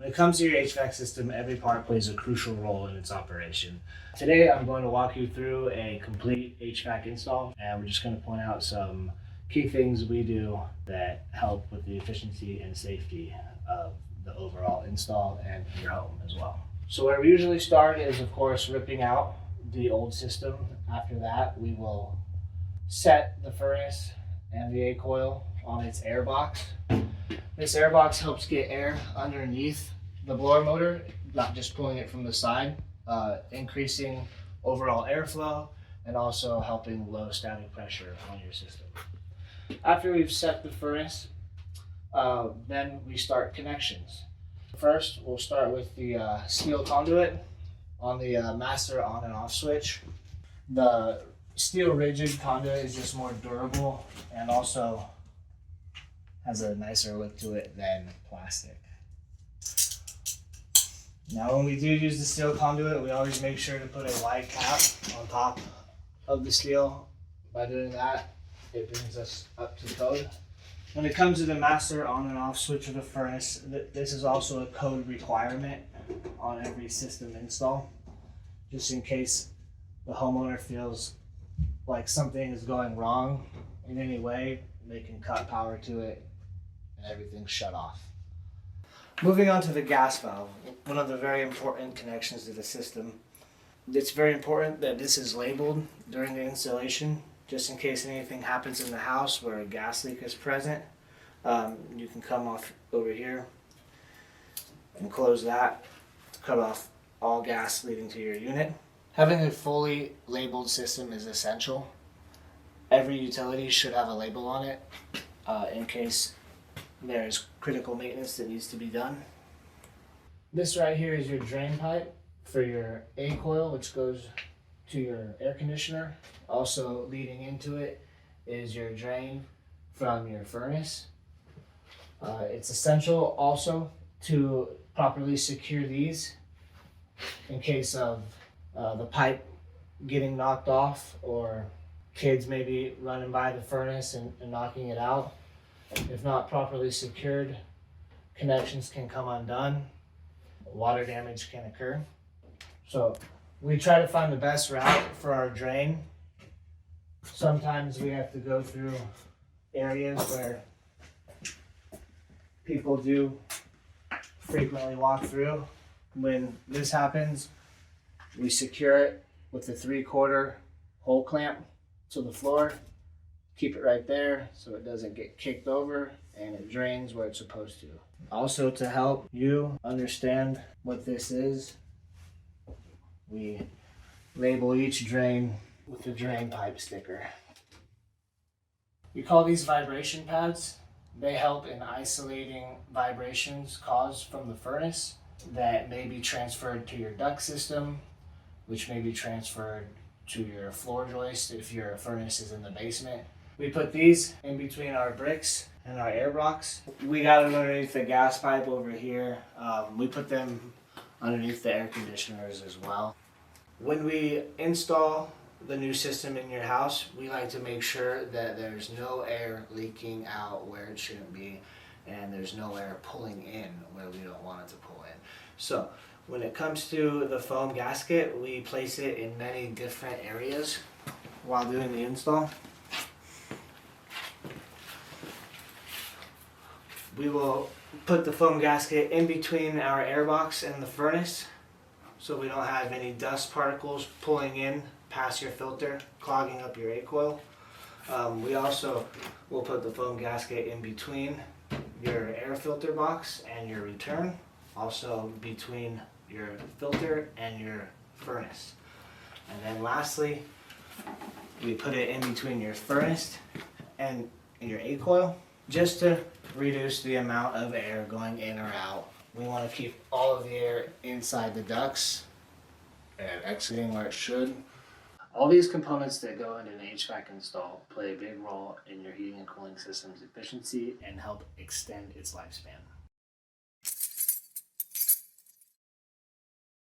When it comes to your HVAC system, every part plays a crucial role in its operation. Today, I'm going to walk you through a complete HVAC install, and we're just going to point out some key things we do that help with the efficiency and safety of the overall install and your home as well. So where we usually start is, of course, ripping out the old system. After that, we will set the furnace and the A-coil on its air box. This air box helps get air underneath the blower motor, not just pulling it from the side, increasing overall airflow and also helping low static pressure on your system. After we've set the furnace, then we start connections. First, we'll start with the steel conduit on the master on and off switch. The steel rigid conduit is just more durable and also has a nicer look to it than plastic. Now when we do use the steel conduit, we always make sure to put a wide cap on top of the steel. By doing that, it brings us up to code. When it comes to the master on and off switch of the furnace, this is also a code requirement on every system install, just in case the homeowner feels like something is going wrong in any way, they can cut power to it and everything's shut off. Moving on to the gas valve, one of the very important connections to the system. It's very important that this is labeled during the installation, just in case anything happens in the house where a gas leak is present. You can come off over here and close that to cut off all gas leading to your unit. Having a fully labeled system is essential. Every utility should have a label on it in case there's critical maintenance that needs to be done. This right here is your drain pipe for your A-coil, which goes to your air conditioner. Also leading into it is your drain from your furnace. It's essential also to properly secure these in case of the pipe getting knocked off or kids maybe running by the furnace and knocking it out. If not properly secured, connections can come undone, water damage can occur. So we try to find the best route for our drain. Sometimes we have to go through areas where people do frequently walk through. When this happens, we secure it with a 3/4 hole clamp to the floor. Keep it right there so it doesn't get kicked over and it drains where it's supposed to. Also, to help you understand what this is, we label each drain with the drain pipe sticker. We call these vibration pads. They help in isolating vibrations caused from the furnace that may be transferred to your duct system, which may be transferred to your floor joist if your furnace is in the basement. We put these in between our bricks and our air box. We got them underneath the gas pipe over here. We put them underneath the air conditioners as well. When we install the new system in your house, we like to make sure that there's no air leaking out where it shouldn't be, and there's no air pulling in where we don't want it to pull in. So when it comes to the foam gasket, we place it in many different areas while doing the install. We will put the foam gasket in between our airbox and the furnace so we don't have any dust particles pulling in past your filter, clogging up your A-coil. We also will put the foam gasket in between your air filter box and your return, also between your filter and your furnace. And then lastly, we put it in between your furnace and your A-coil just to reduce the amount of air going in or out. We want to keep all of the air inside the ducts and exiting where it should. All these components that go into an HVAC install play a big role in your heating and cooling system's efficiency and help extend its lifespan.